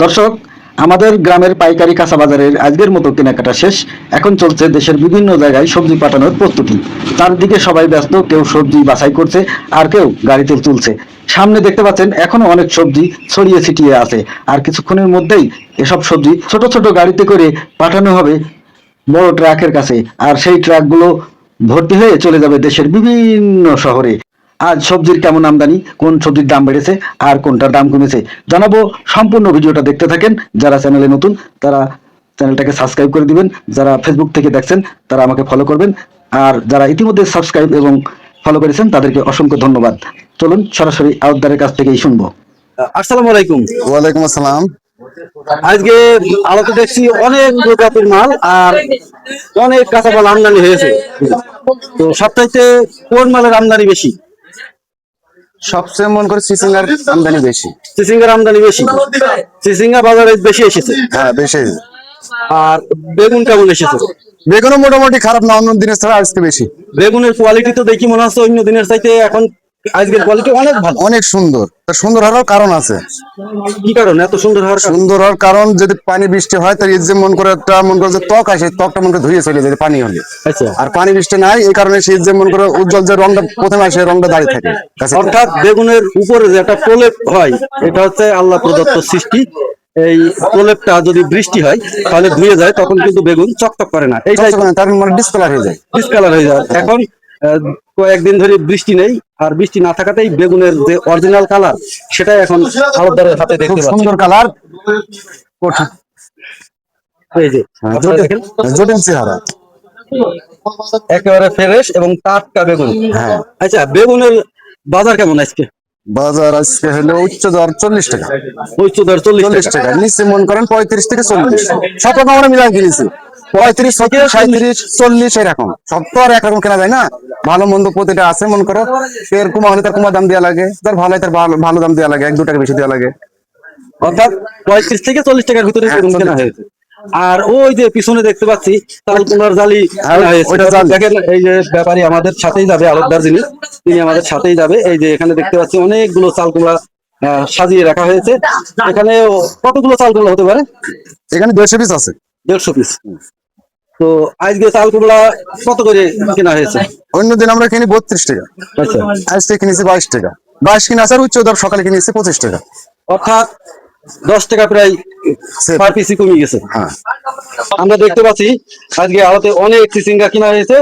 দর্শক, আমাদের গ্রামের পাইকারি কাঁচা বাজারের আজকের মতো কেনাকাটা শেষ। এখন চলছে দেশের বিভিন্ন জায়গায় সবজি পাঠানোর প্রস্তুতি। চারদিকে সবাই ব্যস্ত, কেউ সবজি বাছাই করছে আর কেউ গাড়িতে তুলছে। সামনে দেখতে পাচ্ছেন এখনো অনেক সবজি ছড়িয়ে ছিটিয়ে আছে, আর কিছুক্ষণের মধ্যেই এসব সবজি ছোট ছোট গাড়িতে করে পাঠানো হবে বড় ট্রাকের কাছে, আর সেই ট্রাকগুলো ভর্তি হয়ে চলে যাবে দেশের বিভিন্ন শহরে। আজ সবজির কেমন আমদানি, কোন সবজির দাম বেড়েছে আর কোনটার দাম কমেছে জানাবো। সম্পূর্ণ ভিডিওটা দেখতে থাকেন। যারা চ্যানেলে নতুন তারা চ্যানেলটাকে সাবস্ক্রাইব করে দিবেন, যারা ফেসবুক থেকে দেখছেন তারা আমাকে ফলো করবেন, আর যারা ইতিমধ্যে সাবস্ক্রাইব এবং ফলো করেছেন তাদেরকে অসংখ্য ধন্যবাদ। চলুন সরাসরি আউটদারের কাছ থেকেই শুনবো। আসসালামু আলাইকুম। ওয়ালাইকুম আসসালাম। আজকে আলোতে দেখছি অনেক প্রজাতির মাল আর অনেক কাঁচা মাল আমদানি হয়েছে। তো সবচাইতে কোন মালের আমদানি বেশি? সবচেয়ে মনে করি চিচিঙ্গার আমদানি বেশি। চিচিঙ্গার আমদানি বেশি। চিচিঙ্গা বাজারে বেশি এসেছে। হ্যাঁ বেশি। আর বেগুন কেমন এসেছে? বেগুনও মোটামুটি খারাপ না, অন্য দিনের ছাড়া আজকে বেশি। বেগুনের কোয়ালিটি তো দেখি মনে হচ্ছে অন্য দিনের চাইতে এখন আজকের কোয়ালিটি অনেক ভালো, অনেক সুন্দর। তা সুন্দর হওয়ার কারণ আছে। কি কারণ এত সুন্দর হওয়ার? সুন্দর হওয়ার কারণ যদি পানি বৃষ্টি হয় তার যে মন করে একটা মন করে যে ত্বক আসে, ত্বকটা মন করে ধুয়ে চলে যায় পানি হলে। আচ্ছা। আর পানি বৃষ্টি নাই, এই কারণে শীত যে মন করে উজ্জ্বল যে রংটা প্রথমে আসে, রংটা দাঁড়িয়ে থাকে। অর্থাৎ বেগুনের উপরে যে একটা প্রলেপ হয়, এটা হচ্ছে আল্লাহ প্রদত্ত সৃষ্টি। এই প্রলেপটা যদি বৃষ্টি হয় তাহলে ধুয়ে যায়, তখন কিন্তু বেগুন চকচক করে না, এইটাই তার মানে ডিসকালার হয়ে যায়। ডিসকালার হয়ে যায়। এখন কয়েকদিন ধরে বৃষ্টি নেই, আর বৃষ্টি না থাকাতেই বেগুনের যে অরিজিনাল কালার সেটাই এখন আড়তদারের হাতে দেখতে পাচ্ছি। সুন্দর কালার, এই যে জটিল চেহারা, একেবারে ফ্রেশ এবং টাটকা বেগুন। হ্যাঁ। আচ্ছা, বেগুনের বাজার কেমন আজকে? বাজার আজকে হলো উচ্চ দর 40 টাকা। উচ্চ দর 40 টাকা, নিচে মনে করেন 35 থেকে 40। সব রকম আমরা মিলাই কিনেছি। 35 থেকে 37 40 এরকম। সব তো আর একরকম কেনা যায় না, ভালো মন্দ প্রতিটা আছে। মনে করো এর কুমা হলে তার কুমা দাম দেওয়া লাগে, তার ভালো তার ভালো দাম দেওয়া লাগে, 1-2 টাকা বেশি দেওয়া লাগে। অর্থাৎ 35 থেকে 40 টাকার ভিতরে বেগুন কেনা হয়েছে। আর ওই যে পিছনে দেখতে পাচ্ছি চাল কুমড়ার জালি দেখেন, এই যে ব্যাপারী আমাদের সাথেই যাবে, আলোকদার যিনি, তিনি আমাদের সাথেই যাবে। এই যে এখানে দেখতে পাচ্ছি অনেকগুলো চাল কুমড়া সাজিয়ে রাখা হয়েছে। এখানে কতগুলো চাল কুমড়া হতে পারে? এখানে 150 পিস আছে। 150 পিস। তো আজকে চাল কুমড়া কত করে কেনা হয়েছে? অন্যদিন আমরা কিনি 32 টাকা। আচ্ছা, আজকে কিনেছি 22 টাকা। 22 কিনা আছে, উচ্চ দর সকালে কিনেছি 25 টাকা। অর্থাৎ 10 টাকা প্রায় পার পিসি কমে গেছে। হ্যাঁ, আমরা দেখতে পাচ্ছি আজকে আড়তে অনেক চিচিঙ্গা কিনা হয়েছে,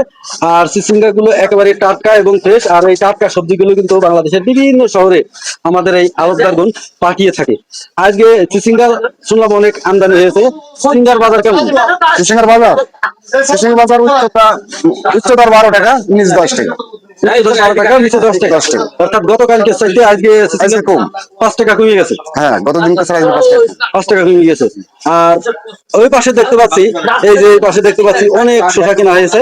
আর চিচিঙ্গা গুলো একেবারে টাটকা এবং ফ্রেশ। আর এই টাটকা সবজিগুলো কিন্তু বাংলাদেশের বিভিন্ন শহরে আমাদের এই আড়তদারগণ পাঠিয়ে থাকে। আজকে চিচিঙ্গা শুনলাম অনেক আমদানি হয়েছে। চিচিঙ্গার বাজার কেমন? চিচিঙ্গার বাজার উচ্চতর 12 টাকা, নিচ 10 টাকা। 12 টাকা, নিচে 10 টাকা। অর্থাৎ গতকালকে চাইতে আজকে কম 5 টাকা কমে গেছে। হ্যাঁ, গত দিন 5 টাকা কমে গেছে। আর ওই পাশে দেখতে পাচ্ছি, এই যে পাশে দেখতে পাচ্ছি অনেক শসা কেনা হয়েছে,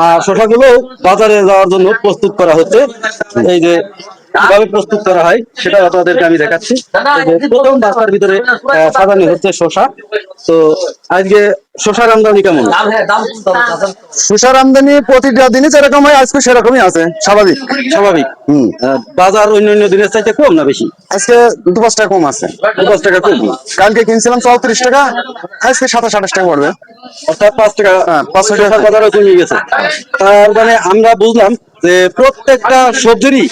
আর শসাগুলো বাজারে যাওয়ার জন্য প্রস্তুত করা হচ্ছে। এই যে কিভাবে প্রস্তুত করা হয় সেটা আপনাদেরকে আমি দেখাচ্ছি। প্রথম বাসার ভিতরে সাজানো হচ্ছে শসা। তো আজকে শসার আমদানি কেমন? শসার আমদানি প্রতিটা দিনই যেরকম হয় আজকে সেরকমই আছে, স্বাভাবিক। স্বাভাবিক। বাজার অন্যান্য দিনের চাইতে কম না বেশি? আজকে 2-5 টাকা কম আছে। 2-5 টাকা কম। কালকে কিনছিলাম 34 টাকা, আজকে 27-28 টাকা পড়বে। অর্থাৎ 5 টাকা, 5 টাকা বাজারে কমে গেছে। তার মানে আমরা বুঝলাম যে প্রত্যেকটা সবজিরই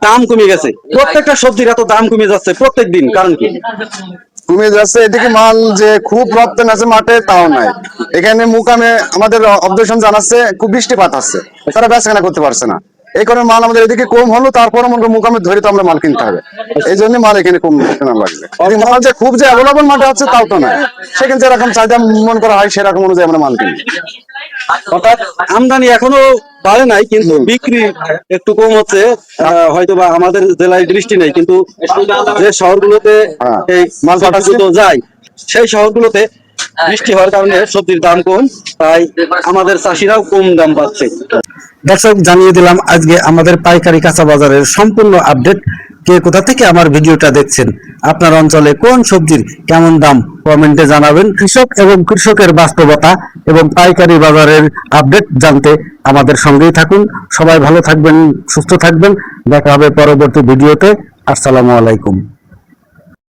দাম কমে গেছে। প্রত্যেকটা সবজির এত দাম কমে যাচ্ছে প্রত্যেক দিন, কারণ কি? কমে যাচ্ছে এদিকে মাল যে খুব রপ্তানি আছে মাঠে তাও নাই। এখানে মুকামে আমাদের অবজারভেশন জানাচ্ছে খুব বৃষ্টিপাত আছে, তারা বেচাকেনা করতে পারছে না। এই কারণে মাল আমাদের এদিকে কম হলো, তারপরে মুকামে ধরে তো আমরা মাল কিনতে হবে। এই জন্য মাল এখানে কম কেনা লাগবে। মাল যে খুব যে অ্যাভেলেবল মাঠে আছে তাও তো না, সেখানে যেরকম চাহিদা মনে করা হয় সেরকম অনুযায়ী আমরা মাল কিনি। অর্থাৎ আমদানি এখনো বাড়ে নাই, কিন্তু বিক্রি একটু কম হচ্ছে। হয়তো বা আমাদের জেলায় বৃষ্টি নেই, কিন্তু যে শহরগুলোতে এই মাল পাঠাগুলো যায় সেই শহরগুলোতে বৃষ্টি হওয়ার কারণে সবজির দাম কম, তাই আমাদের চাষিরাও কম দাম পাচ্ছে। দর্শক, জানিয়ে দিলাম আজকে আমাদের পাইকারি কাঁচা বাজারের সম্পূর্ণ আপডেট। কে কোথা থেকে আমার ভিডিওটা দেখছেন, আপনার অঞ্চলে কোন সবজির কেমন দাম, কমেন্টে জানাবেন। কৃষক এবং কৃষকের বাস্তবতা এবং পাইকারি বাজারের আপডেট জানতে আমাদের সঙ্গেই থাকুন। সবাই ভালো থাকবেন, সুস্থ থাকবেন। দেখা হবে পরবর্তী ভিডিওতে। আসসালামু আলাইকুম।